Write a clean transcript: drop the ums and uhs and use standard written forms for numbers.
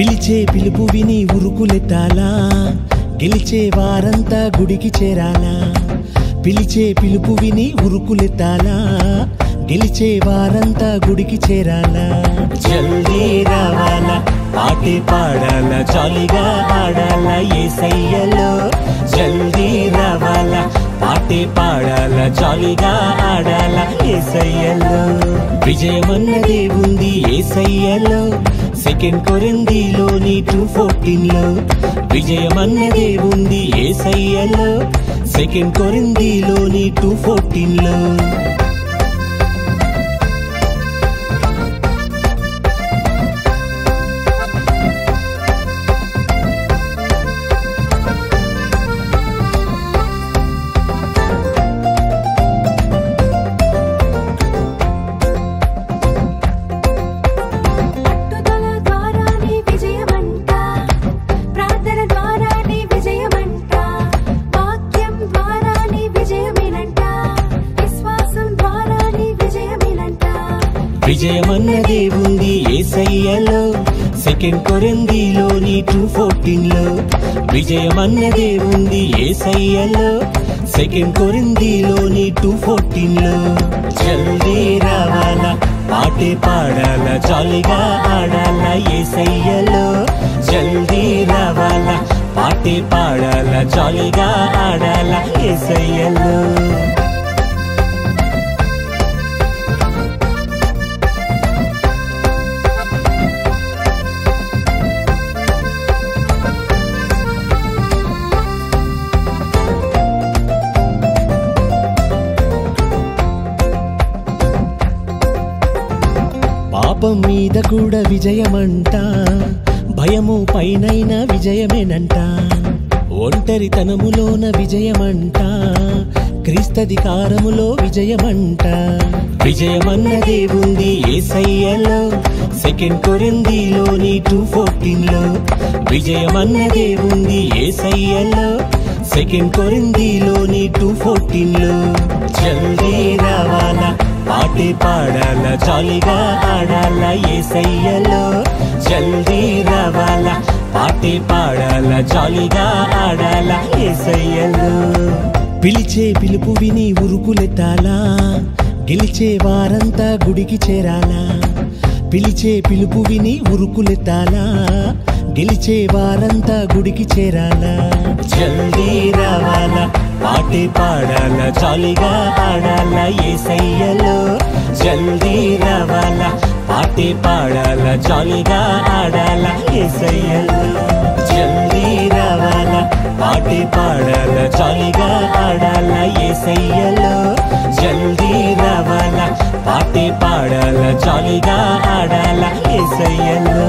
పిలిచే పిలుపు విని ఉరుకులెత్తాలా, గెలిచే వారంతా గుడికి చేరాలా. పిలిచే పిలుపు విని ఉరుకులెత్తాలా, గెలిచే వారంతా గుడికి చేరాలా. జల్దీ రావాలా, పాటే పాడాలా, జాలీగా ఆడాలా యేసయ్యలో. జల్దీ రావాలా, పాటే పాడాలా, జాలీగా ఆడాలా యేసయ్యలో. విజయమన్నదే ఉంది యేసయ్యలో. సెకండ్ కొరింథీలోని 2:14 విజయమన్నదే ఉంది యేసయ్యలో. సెకండ్ కొరింథీలోని 2:14. విజయమన్నదే ఉంది యేసయ్యలో. సెకండ్ కొరింథీలోని 2:14 విజయమన్నదే ఉంది యేసయ్యలో. సెకండ్ కొరింథీలోని 2:14. జల్దీ రావాలా, పాటే పాడాలా, జాలీగా ఆడాలా యేసయ్యలో. జల్దీ రావాలా, పాటే పాడాలా, జాలీగా ఆడాలా యేసయ్యలో. పాపం మీద కూడా విజయమంట, భయము పైనైన విజయమేనంట. ఒంటరితనములోన విజయమంట, క్రీస్తధికారములో విజయమంట. విజయమన్నదే ఉంది యేసయ్యలో. సెకండ్ కొరింథీలోని 2:14 విజయమన్నదే ఉంది యేసయ్యలో. సెకండ్ కొరింథీలోని 2:14. జల్దీ రావాలా, పాటే పాడాలా, జాలీగా ఆడాలా యేసయ్యలో. జల్దీ రావాలా, పాటే పాడాలా, జాలీగా ఆడాలా యేసయ్యలో. పిలిచే పిలుపు విని ఉరుకులెత్తాలా, గెలిచే వారంతా గుడికి చేరాలా. పిలిచే పిలుపు విని ఉరుకులెత్తాలా, గెలిచే వారంతా గుడికి చేరాలా. జల్దీ రావాలా, పాటే పాడాలా, జాలీగా ఆడాలా యేసయ్యలో. జల్దీ రావాలా, పాటే పాడాలా, జాలీగా ఆడాలా యేసయ్యలో. జల్దీ రావాలా, పాటే పాడాలా, జాలీగా ఆడాలా యేసయ్యలో. జల్దీ రావాలా, పాటే పాడాలా, జాలీగా ఆడాలా యేసయ్యలో.